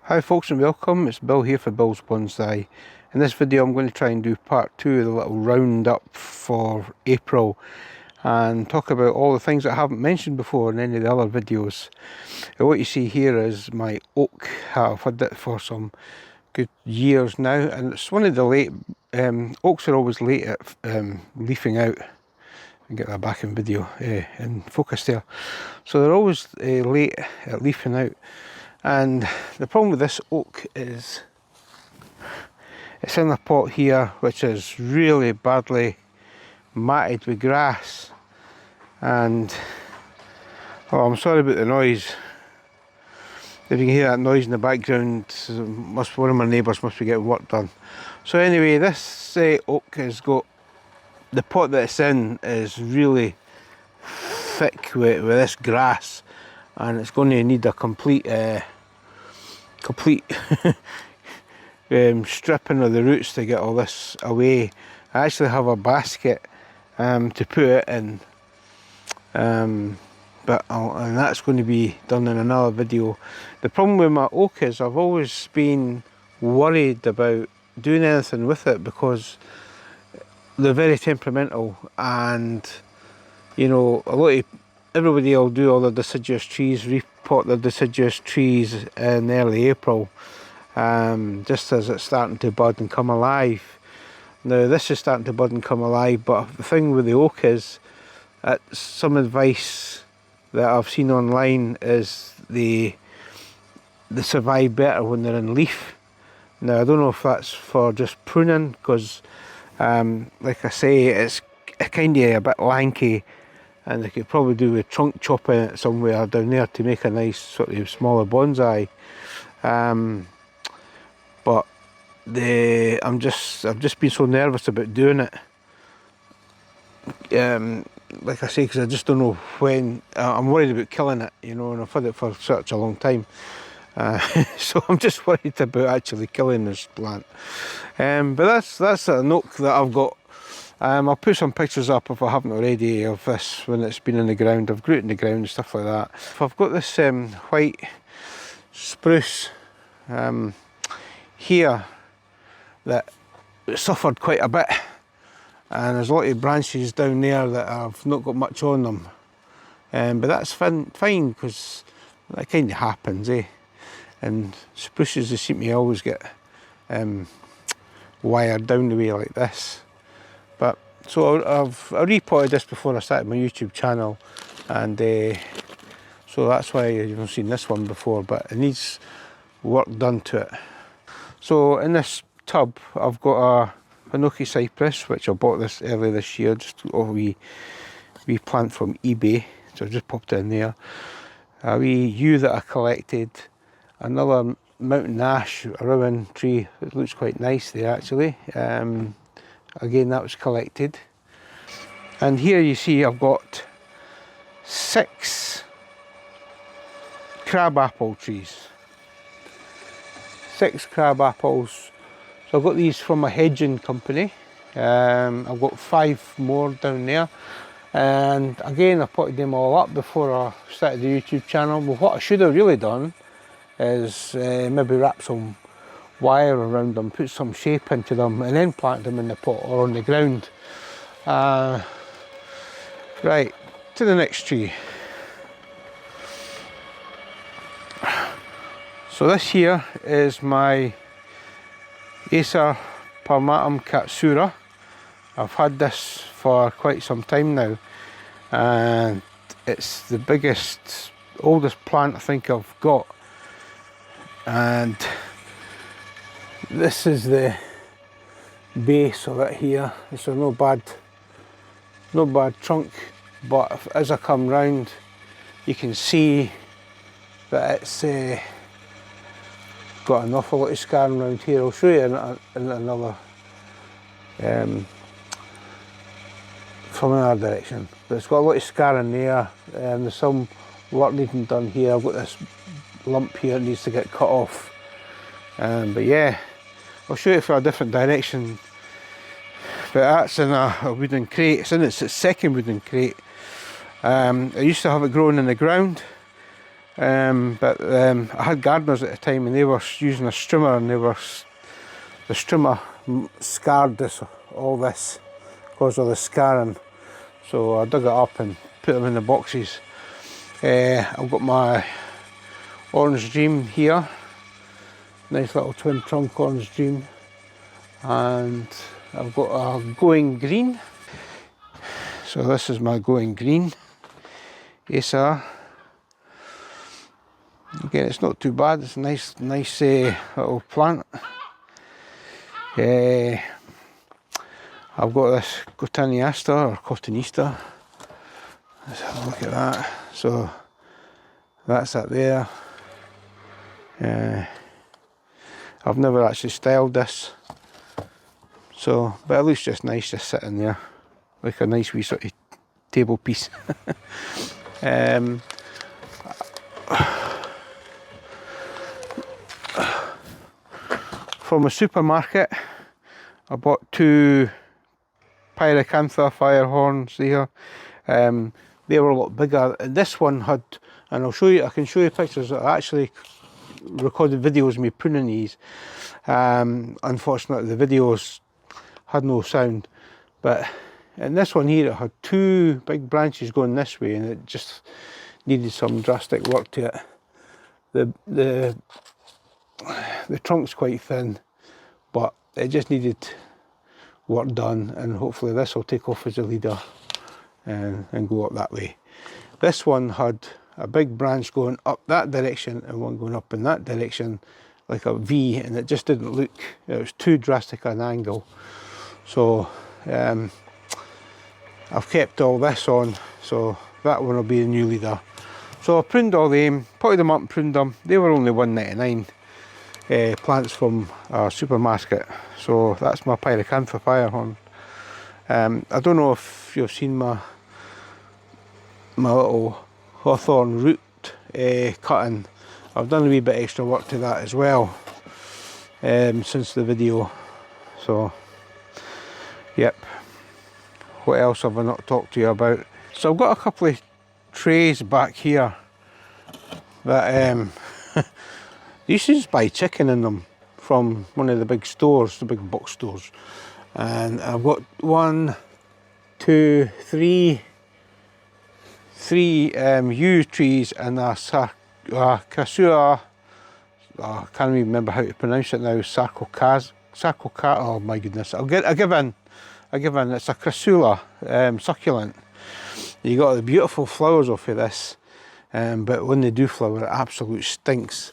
Hi folks and welcome, it's Bill here for Bill's Bonsai. In this video I'm going to try and do part 2 of the little roundup for April and talk about all the things that I haven't mentioned before in any of the other videos. And what you see here is my oak. I've had it for some good years now, and it's one of the late, oaks are always late at leafing out. Get that back in video, in focus there. So they're always late at leafing out. And the problem with this oak is it's in a pot here which is really badly matted with grass, and oh, I'm sorry about the noise. If you can hear that noise in the background, one of my neighbours must be getting work done. So anyway, this oak has got, the pot that it's in is really thick with this grass, and it's going to need a complete stripping of the roots to get all this away. I actually have a basket to put it in, and that's going to be done in another video. The problem with my oak is I've always been worried about doing anything with it because they're very temperamental, and you know, everybody will do all the deciduous trees, repot their deciduous trees in early April, just as it's starting to bud and come alive. Now this is starting to bud and come alive, but the thing with the oak is, some advice that I've seen online is they survive better when they're in leaf. Now I don't know if that's for just pruning, because like I say, it's kind of a bit lanky, and they could probably do with trunk chopping it somewhere down there to make a nice sort of smaller bonsai. But I've just been so nervous about doing it. Like I say, because I just don't know when. I'm worried about killing it, you know, and I've had it for such a long time. So I'm just worried about actually killing this plant. But that's an oak that I've got. I'll put some pictures up if I haven't already of this when it's been in the ground. I've grew it in the ground and stuff like that. I've got this white spruce here that suffered quite a bit, and there's a lot of branches down there that I've not got much on them. But that's fine because that kind of happens, eh? And spruces, they seem to always get wired down the way like this. But so I repotted this before I started my YouTube channel, and so that's why you've not seen this one before, but it needs work done to it. So in this tub I've got a Hinoki cypress, which I bought this early this year, just a wee plant from eBay, so I just popped it in there. A wee yew that I collected, another mountain ash, a rowan tree, it looks quite nice there actually. Again, that was collected. And here you see I've got 6 crabapple trees. 6 crab apples. So I've got these from a hedging company. I've got 5 more down there. And again, I potted them all up before I started the YouTube channel. Well, what I should have really done is maybe wrap some wire around them, put some shape into them, and then plant them in the pot or on the ground. Right, to the next tree. So this here is my Acer palmatum katsura. I've had this for quite some time now, and it's the biggest, oldest plant I think I've got. And this is the base of it here. It's no bad trunk, but as I come round you can see that it's got an awful lot of scarring around here. I'll show you in another from another direction, but it's got a lot of scarring there, and there's some work needing done here. I've got this lump here that needs to get cut off, but yeah, I'll show you from a different direction. But that's in a wooden crate. It's in its second wooden crate. I used to have it growing in the ground, I had gardeners at the time, and they were using a strimmer, and the strimmer scarred all this because of the scarring. So I dug it up and put them in the boxes. I've got my Orange Dream here, nice little twin trunk Orange Dream, and I've got a Going Green. So this is my Going Green Acer. Again, it's not too bad. It's a nice little plant. I've got this Cotoneaster or Cotonista. Let's have a look at that. So that's that there. I've never actually styled this. So, but it looks just nice, just sitting there, like a nice wee sort of table piece. From a supermarket, I bought 2 Pyracantha fire horns here. They were a lot bigger. And this one had, and I'll show you, I can show you pictures. I actually recorded videos of me pruning these. Unfortunately, the videos had no sound. But in this one here, it had 2 big branches going this way, and it just needed some drastic work to it. The trunk's quite thin, but it just needed work done, and hopefully this will take off as a leader and go up that way. This one had a big branch going up that direction and one going up in that direction, like a V, and it just didn't look, it was too drastic an angle. So I've kept all this on, so that one will be the new leader. So I pruned all them, potted them up and pruned them. They were only $1.99. Plants from our supermarket. So that's my Pyracantha firehorn. I don't know if you've seen my little hawthorn root cutting. I've done a wee bit extra work to that as well since the video. So yep, what else have I not talked to you about? So I've got a couple of trays back here that you should just buy chicken in them from one of the big stores, the big box stores. And I've got 1, 2, 3 yew trees and a Casua, I can't even remember how to pronounce it now, oh my goodness, I'll give in, it's a Crassula succulent. You got the beautiful flowers off of this, but when they do flower, it absolutely stinks.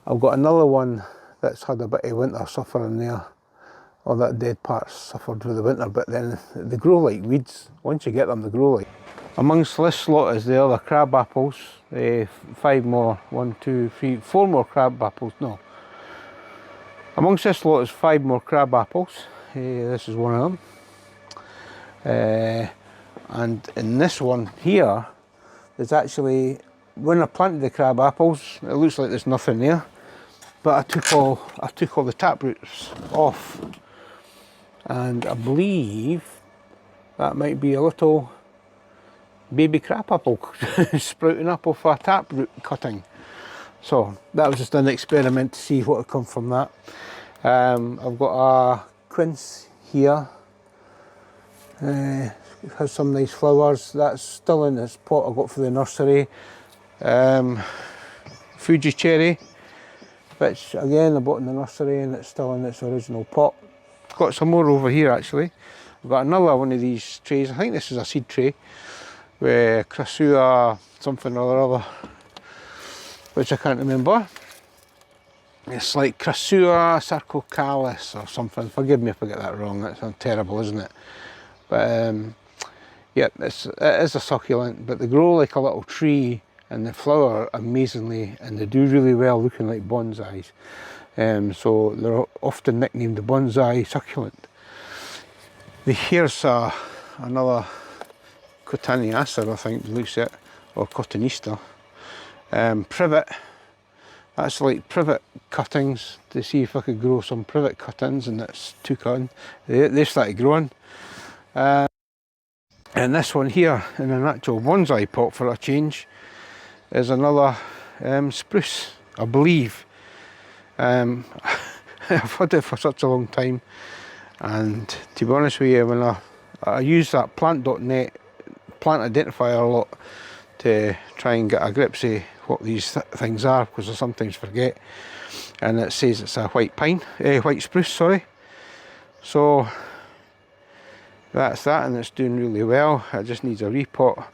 I've got another one that's had a bit of winter suffering there. All that dead parts suffered through the winter, but then they grow like weeds. Once you get them, they grow like. Amongst this lot is the other crab apples. 5 more, 1, 2, 3, 4 more crab apples, no. Amongst this lot is 5 more crab apples. This is one of them. And in this one here, there's actually, when I planted the crab apples, it looks like there's nothing there. But I took all the tap roots off, and I believe that might be a little baby crab apple sprouting up off a tap root cutting. So that was just an experiment to see what would come from that. I've got a quince here. It has some nice flowers. That's still in this pot I got for the nursery. Fuji cherry, which again I bought in the nursery, and it's still in its original pot. Got some more over here actually. I've got another one of these trays. I think this is a seed tray with Crassua something or other, which I can't remember. It's like Crassua sarcocalis or something. Forgive me if I get that wrong. That sounds terrible, isn't it? But yeah, it is a succulent, but they grow like a little tree, and they flower amazingly, and they do really well, looking like bonsais. So they're often nicknamed the bonsai succulent. Here's another Cotoneaster, I think, looks it, or Cotonista. Privet. That's like privet cuttings, to see if I could grow some privet cuttings, and that's took on. They started growing. And this one here, in an actual bonsai pot for a change, is another spruce, I believe. I've had it for such a long time, and to be honest with you, when I use that plant.net plant identifier a lot to try and get a grip of what these things are, because I sometimes forget, and it says it's a white spruce, sorry. So that's that, and it's doing really well. It just needs a repot.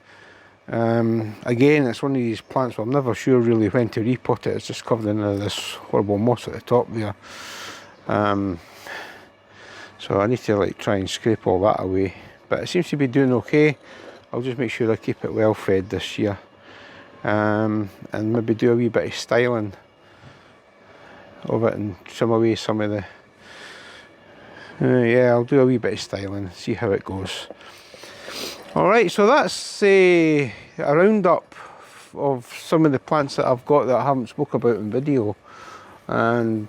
Again, it's one of these plants where I'm never sure really when to repot it. It's just covered in this horrible moss at the top there. So I need to like try and scrape all that away, but it seems to be doing okay. I'll just make sure I keep it well fed this year, and maybe do a wee bit of styling of it and trim away some of the yeah, I'll do a wee bit of styling, see how it goes. Alright, so that's a roundup of some of the plants that I've got that I haven't spoke about in video, and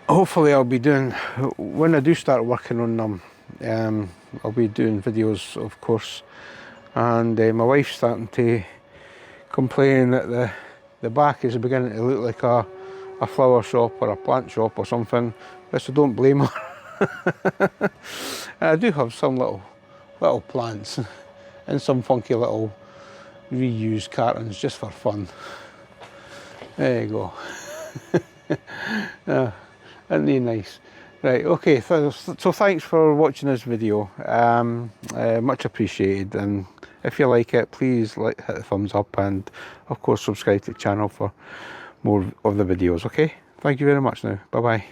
hopefully I'll be doing, when I do start working on them, I'll be doing videos, of course. And my wife's starting to complain that the back is beginning to look like a flower shop or a plant shop or something, which I don't blame her. And I do have some little plants and some funky little reused cartons just for fun. There you go. Isn't he nice? Right, okay, so thanks for watching this video. Much appreciated, and if you like it, please hit the thumbs up, and of course subscribe to the channel for more of the videos, okay? Thank you very much now. Bye bye.